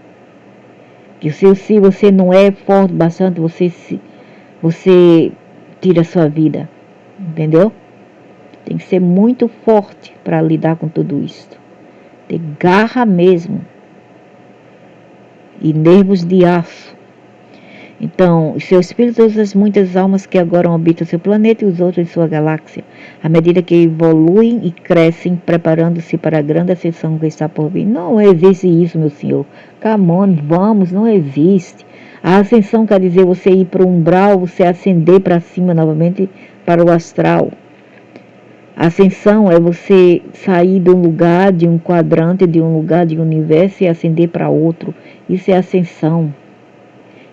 Que se você não é forte bastante, você tira a sua vida. Entendeu? Tem que ser muito forte para lidar com tudo isso. Ter garra mesmo. E nervos de aço. Então, os seus filhos, todas as muitas almas que agora habitam seu planeta e os outros em sua galáxia, à medida que evoluem e crescem, preparando-se para a grande ascensão que está por vir. Não existe isso, meu senhor. Come on, vamos, não existe. A ascensão quer dizer você ir para o umbral, você ascender para cima novamente para o astral. A ascensão é você sair de um lugar, de um quadrante, de um lugar, de um universo e ascender para outro. Isso é ascensão.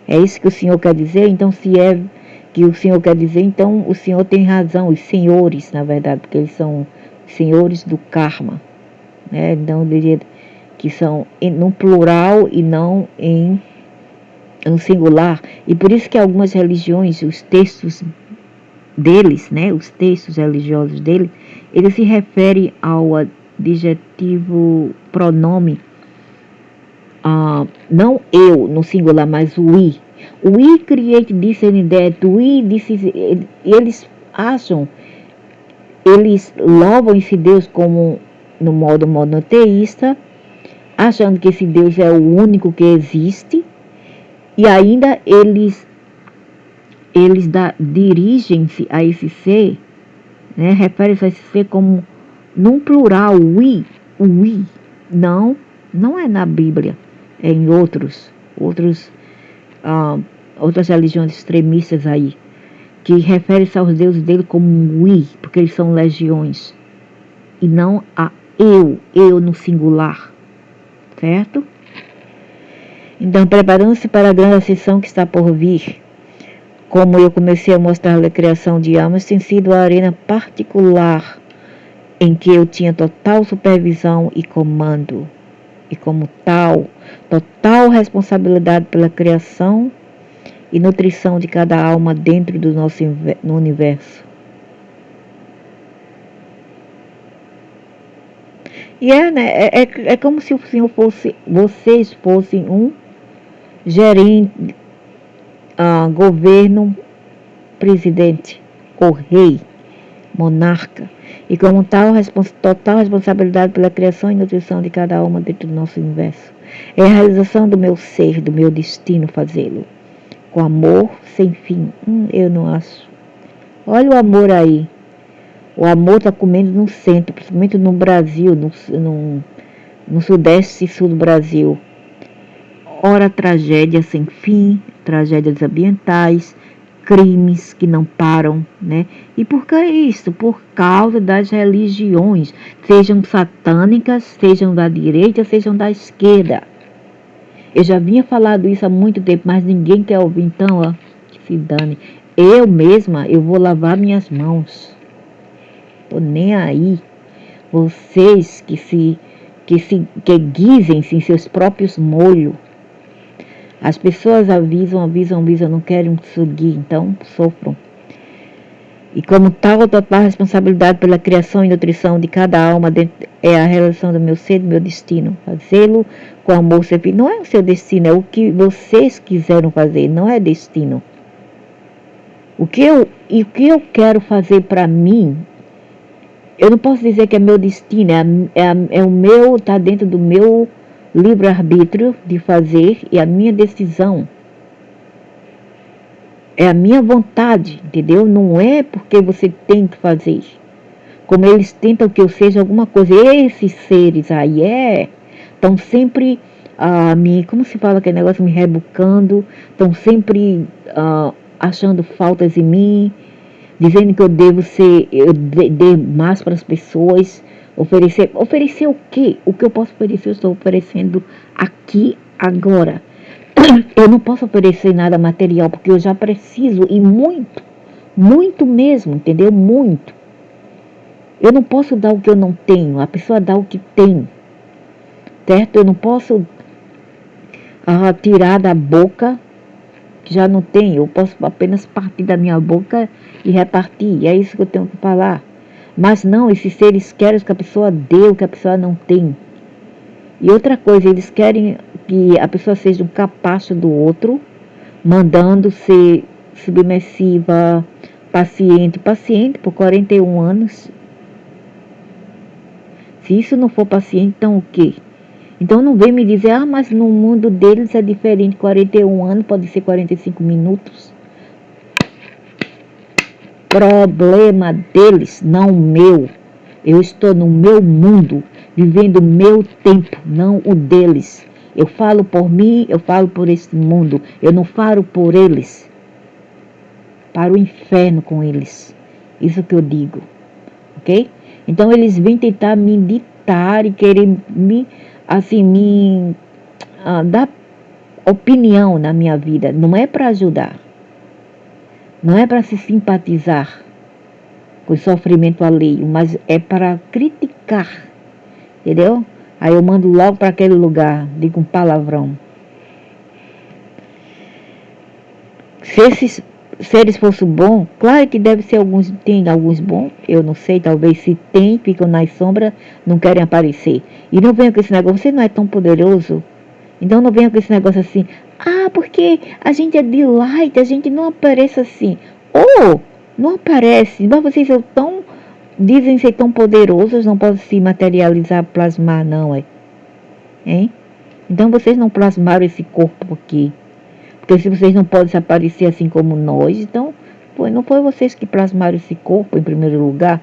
É isso que o Senhor quer dizer? Então, se é que o Senhor quer dizer, então o Senhor tem razão. Os senhores, na verdade, porque eles são senhores do karma. né? Então eu diria que são no plural e não em singular. E por isso que algumas religiões, os textos deles, né, os textos religiosos dele, ele se refere ao adjetivo pronome, não eu no singular, mas we. We create this and that, we this is, eles acham, eles louvam esse Deus como no modo monoteísta, achando que esse Deus é o único que existe, e ainda eles dirigem-se a esse ser, né, referem-se a esse ser como num plural, we. Não é na Bíblia, é em outras religiões extremistas aí, que referem-se aos deuses dele como we, porque eles são legiões, e não a eu no singular, certo? Então, preparando-se para a grande ascensão que está por vir, como eu comecei a mostrar a criação de almas, tem sido a arena particular em que eu tinha total supervisão e comando, e como tal, total responsabilidade pela criação e nutrição de cada alma dentro do nosso universo. E né, é como se o Senhor vocês fossem um gerente, governo, presidente, ou rei, monarca, e como tal, total responsabilidade pela criação e nutrição de cada alma dentro do nosso universo. É a realização do meu ser, do meu destino fazê-lo. Com amor sem fim. Eu não acho. Olha o amor aí. O amor está comendo no centro, principalmente no Brasil, no sudeste e sul do Brasil. Ora, tragédias sem fim, tragédias ambientais, crimes que não param, né? E por que isso? Por causa das religiões, sejam satânicas, sejam da direita, sejam da esquerda. Eu já vinha falando isso há muito tempo, mas ninguém quer ouvir, então, que se dane. Eu mesma, eu vou lavar minhas mãos. Tô nem aí. Vocês que guisem-se em seus próprios molhos. As pessoas avisam, não querem seguir, então sofram. E como tal, a total responsabilidade pela criação e nutrição de cada alma é a relação do meu ser, do meu destino. Fazê-lo com amor sempre. Não é o seu destino, é o que vocês quiseram fazer, não é destino. O que eu quero fazer para mim, eu não posso dizer que é meu destino, é o meu, está dentro do meu livre-arbítrio de fazer e a minha decisão. É a minha vontade, entendeu? Não é porque você tem que fazer. Como eles tentam que eu seja alguma coisa. Esses seres aí estão sempre como se fala aquele negócio, me rebucando, estão sempre achando faltas em mim, dizendo que eu devo ser, eu dê mais para as pessoas, oferecer o quê? O que eu posso oferecer, eu estou oferecendo aqui, agora. Eu não posso oferecer nada material, porque eu já preciso, e muito mesmo, entendeu? Muito. Eu não posso dar o que eu não tenho, a pessoa dá o que tem, certo? Eu não posso tirar da boca que já não tenho, eu posso apenas partir da minha boca e repartir, é isso que eu tenho que falar. Mas não, esses seres querem que a pessoa dê o que a pessoa não tem. E outra coisa, eles querem que a pessoa seja um capacho do outro, mandando ser submersiva, paciente por 41 anos. Se isso não for paciente, então o quê? Então não vem me dizer, mas no mundo deles é diferente, 41 anos pode ser 45 minutos. Problema deles, não meu. Eu estou no meu mundo, vivendo o meu tempo, não o deles. Eu falo por mim, eu falo por esse mundo. Eu não falo por eles. Para o inferno com eles. Isso que eu digo. Ok? Então eles vêm tentar me ditar e querer me dar opinião na minha vida. Não é para ajudar. Não é para se simpatizar com o sofrimento alheio, mas é para criticar entendeu? Aí eu mando logo para aquele lugar, digo um palavrão. Se esses seres fossem bons, claro que deve ser alguns, tem alguns bons, eu não sei, talvez se tem, ficam nas sombras, não querem aparecer. E não venham com esse negócio, você não é tão poderoso, então não venham com esse negócio assim, porque a gente é de light, a gente não aparece assim. Ou, não aparece, mas vocês são tão, dizem ser tão poderosos, não podem se materializar, plasmar não, hein? Então vocês não plasmaram esse corpo aqui. Porque se vocês não podem se aparecer assim como nós, então não foi vocês que plasmaram esse corpo em primeiro lugar,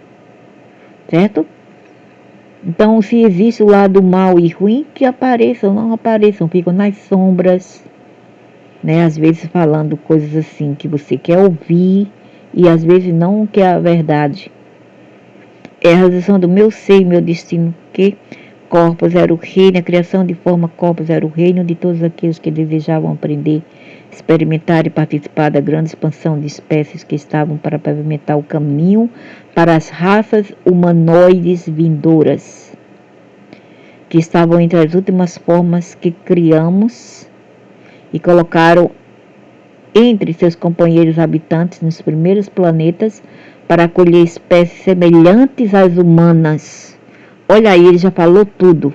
certo? Então, se existe o lado mal e ruim, que apareçam, não apareçam, ficam nas sombras, né? Às vezes falando coisas assim que você quer ouvir e às vezes não quer a verdade. É a realização do meu ser e meu destino, que corpos era o reino, a criação de forma corpos era o reino de todos aqueles que desejavam aprender, experimentar e participar da grande expansão de espécies que estavam para pavimentar o caminho para as raças humanoides vindouras, que estavam entre as últimas formas que criamos e colocaram entre seus companheiros habitantes nos primeiros planetas para acolher espécies semelhantes às humanas. Olha aí, ele já falou tudo.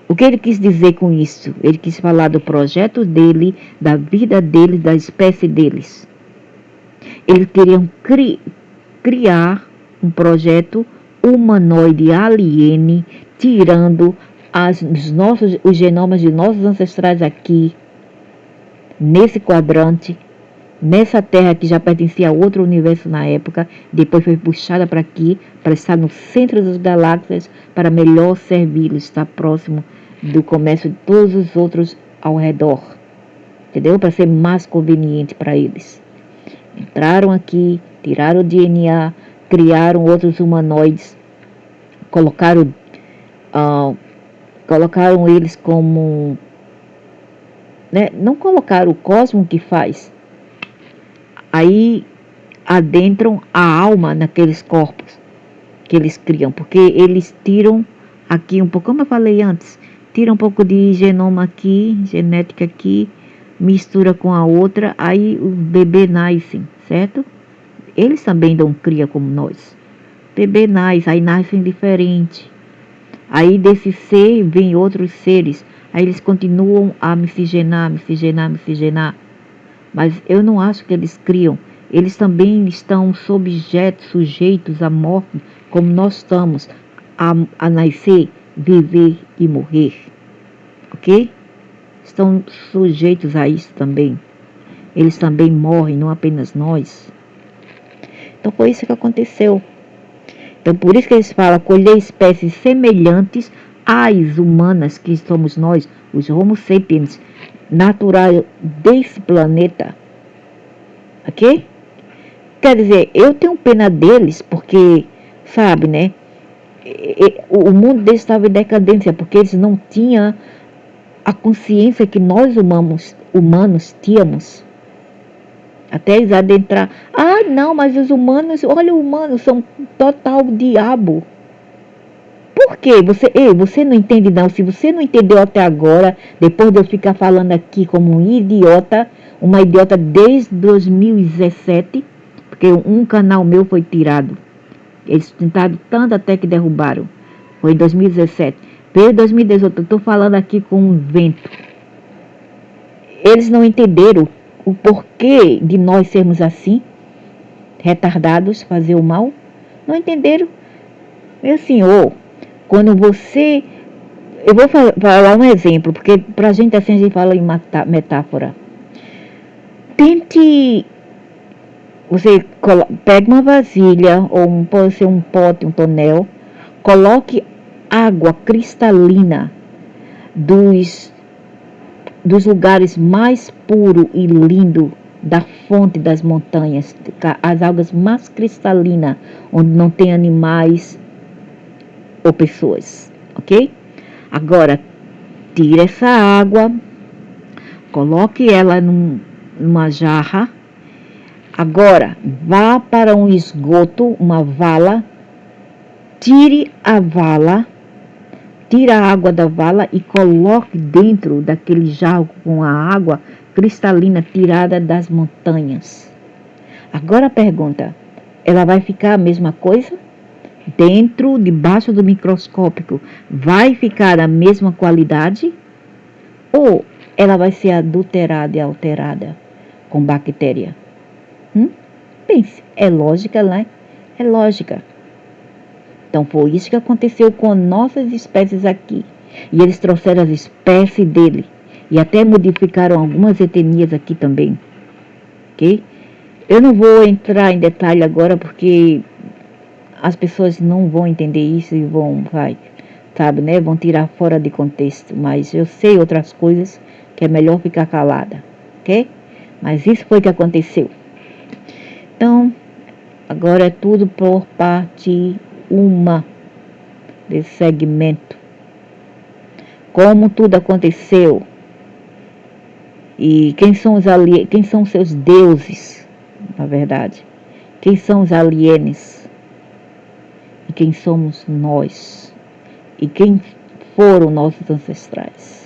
O que ele quis dizer com isso? Ele quis falar do projeto dele, da vida dele, da espécie deles. Eles queriam criar um projeto humanoide aliene, tirando os genomas de nossos ancestrais aqui, nesse quadrante, nessa terra que já pertencia a outro universo na época, depois foi puxada para aqui, para estar no centro das galáxias, para melhor servi-los, estar próximo do comércio de todos os outros ao redor, entendeu? Para ser mais conveniente para eles. Entraram aqui, tiraram o DNA, criaram outros humanoides, colocaram eles como, né? Não colocaram o cosmo que faz. Aí adentram a alma naqueles corpos que eles criam, porque eles tiram aqui um pouco, como eu falei antes, tira um pouco de genoma aqui, genética aqui, mistura com a outra, aí o bebê nasce, certo? Eles também dão cria como nós. O bebê nasce, aí nascem diferente. Aí desse ser vem outros seres, aí eles continuam a miscigenar. Mas eu não acho que eles criam. Eles também estão sujeitos à morte, como nós estamos, a nascer, viver e morrer. Ok? Estão sujeitos a isso também. Eles também morrem, não apenas nós. Então foi isso que aconteceu. Então por isso que eles falam, colher espécies semelhantes às humanas que somos nós, os Homo sapiens, natural desse planeta. Ok? Quer dizer, eu tenho pena deles porque, sabe, né? O mundo deles estava em decadência porque eles não tinham a consciência que nós humanos tínhamos. Até eles adentrar. Não, mas os humanos, olha, os humanos são total diabo. Por quê? Você não entende não. Se você não entendeu até agora, depois de eu ficar falando aqui como um idiota, uma idiota desde 2017, porque um canal meu foi tirado. Eles tentaram tanto até que derrubaram. Foi em 2017. Desde 2018, eu estou falando aqui com um vento. Eles não entenderam o porquê de nós sermos assim, retardados, fazer o mal. Não entenderam. Meu senhor, quando você... Eu vou falar um exemplo, porque pra gente assim a gente fala em metáfora. Tente... Você pega uma vasilha, ou pode ser um pote, um tonel, coloque água cristalina dos lugares mais puro e lindo da fonte das montanhas, as águas mais cristalinas, onde não tem animais ou pessoas, ok? Agora, tire essa água, coloque ela numa jarra. Agora, vá para um esgoto, uma vala, tire a vala, tira a água da vala e coloque dentro daquele jarro com a água cristalina tirada das montanhas. Agora a pergunta, ela vai ficar a mesma coisa? Debaixo do microscópio, vai ficar a mesma qualidade? Ou ela vai ser adulterada e alterada com bactéria? Pense, é lógica, né? É lógica. Então foi isso que aconteceu com nossas espécies aqui. E eles trouxeram as espécies dele. E até modificaram algumas etnias aqui também. Ok? Eu não vou entrar em detalhe agora porque as pessoas não vão entender isso e vão tirar fora de contexto. Mas eu sei outras coisas que é melhor ficar calada. Ok? Mas isso foi o que aconteceu. Então, agora é tudo por parte uma desse segmento. Como tudo aconteceu. E quem são os seus deuses, na verdade. Quem são os alienes. E quem somos nós. E quem foram nossos ancestrais.